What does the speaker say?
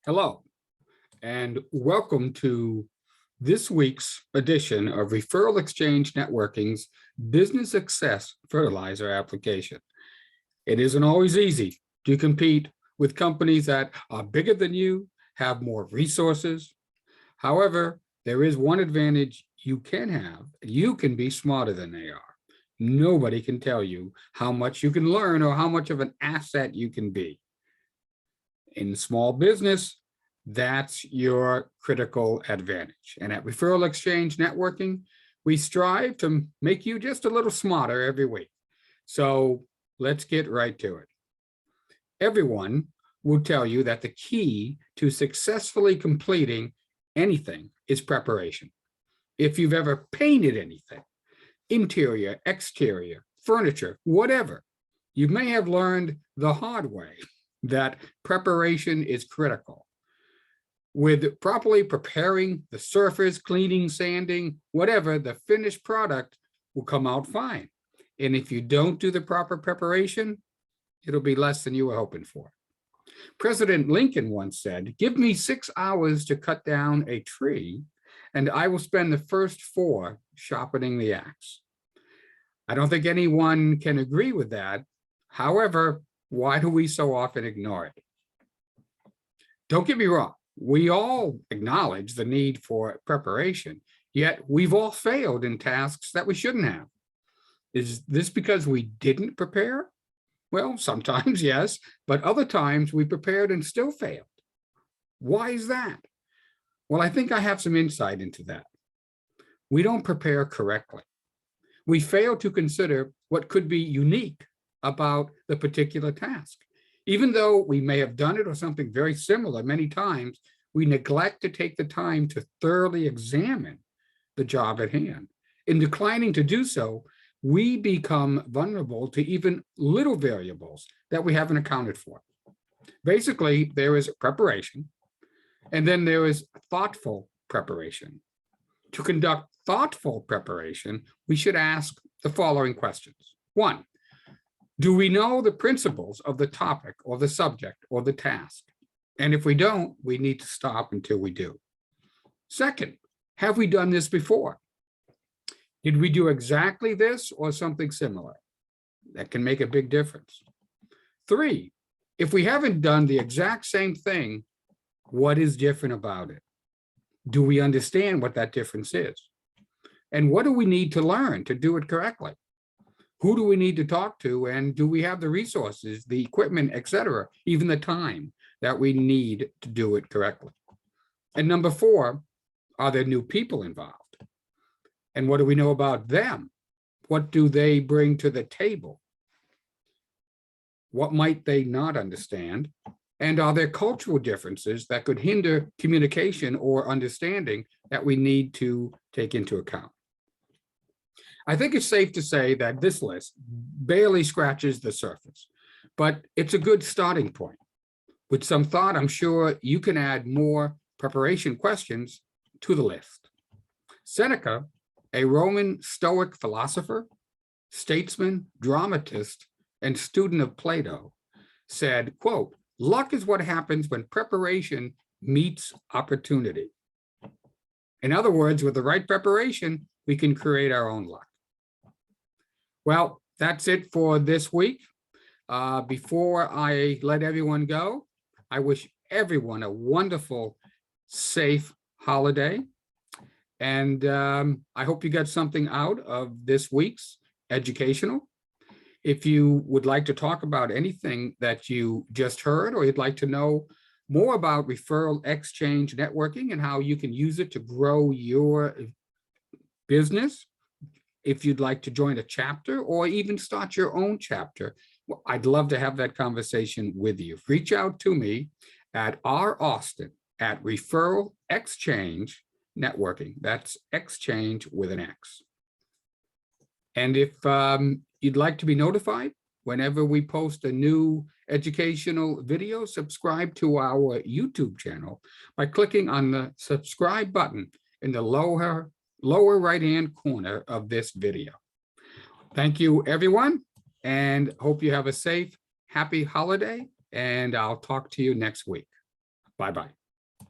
Hello, and welcome to this week's edition of Referral Exchange Networking's Business Success Fertilizer application. It isn't always easy to compete with companies that are bigger than you, have more resources. However, there is one advantage you can have. You can be smarter than they are. Nobody can tell you how much you can learn or how much of an asset you can be. In small business, that's your critical advantage. And at Referral Exchange Networking, we strive to make you just a little smarter every week. So let's get right to it. Everyone will tell you that the key to successfully completing anything is preparation. If you've ever painted anything, interior, exterior, furniture, whatever, you may have learned the hard way that preparation is critical. With properly preparing the surface, cleaning, sanding, whatever, the finished product will come out fine. And if you don't do the proper preparation, it'll be less than you were hoping for. President Lincoln once said, "Give me 6 hours to cut down a tree, and I will spend the first 4 sharpening the axe." I don't think anyone can agree with that. However, why do we so often ignore it? Don't get me wrong. We all acknowledge the need for preparation, yet we've all failed in tasks that we shouldn't have. Is this because we didn't prepare? Well, sometimes yes, but other times we prepared and still failed. Why is that? Well, I think I have some insight into that. We don't prepare correctly. We fail to consider what could be unique about the particular task. Even though we may have done it or something very similar many times, we neglect to take the time to thoroughly examine the job at hand. In declining to do so, we become vulnerable to even little variables that we haven't accounted for. Basically, there is preparation, and then there is thoughtful preparation. To conduct thoughtful preparation, we should ask the following questions. 1, do we know the principles of the topic or the subject or the task? And if we don't, we need to stop until we do. 2nd, have we done this before? Did we do exactly this or something similar? That can make a big difference. 3, if we haven't done the exact same thing, what is different about it? Do we understand what that difference is? And what do we need to learn to do it correctly? Who do we need to talk to? And do we have the resources, the equipment, etc., even the time that we need to do it correctly? And number 4, are there new people involved? And what do we know about them? What do they bring to the table? What might they not understand? And are there cultural differences that could hinder communication or understanding that we need to take into account? I think it's safe to say that this list barely scratches the surface, but it's a good starting point. With some thought, I'm sure you can add more preparation questions to the list. Seneca, a Roman Stoic philosopher, statesman, dramatist, and student of Plato, said, quote, "Luck is what happens when preparation meets opportunity." In other words, with the right preparation, we can create our own luck. Well, that's it for this week. Before I let everyone go, I wish everyone a wonderful, safe holiday. And I hope you got something out of this week's educational. If you would like to talk about anything that you just heard, or you'd like to know more about referral exchange networking and how you can use it to grow your business, if you'd like to join a chapter or even start your own chapter, well, I'd love to have that conversation with you. Reach out to me at raustin@Referral Exchange Networking. That's exchange with an X. And if you'd like to be notified whenever we post a new educational video, subscribe to our YouTube channel by clicking on the subscribe button in the lower right-hand corner of this video. Thank you, everyone, and hope you have a safe, happy holiday, and I'll talk to you next week. Bye-bye.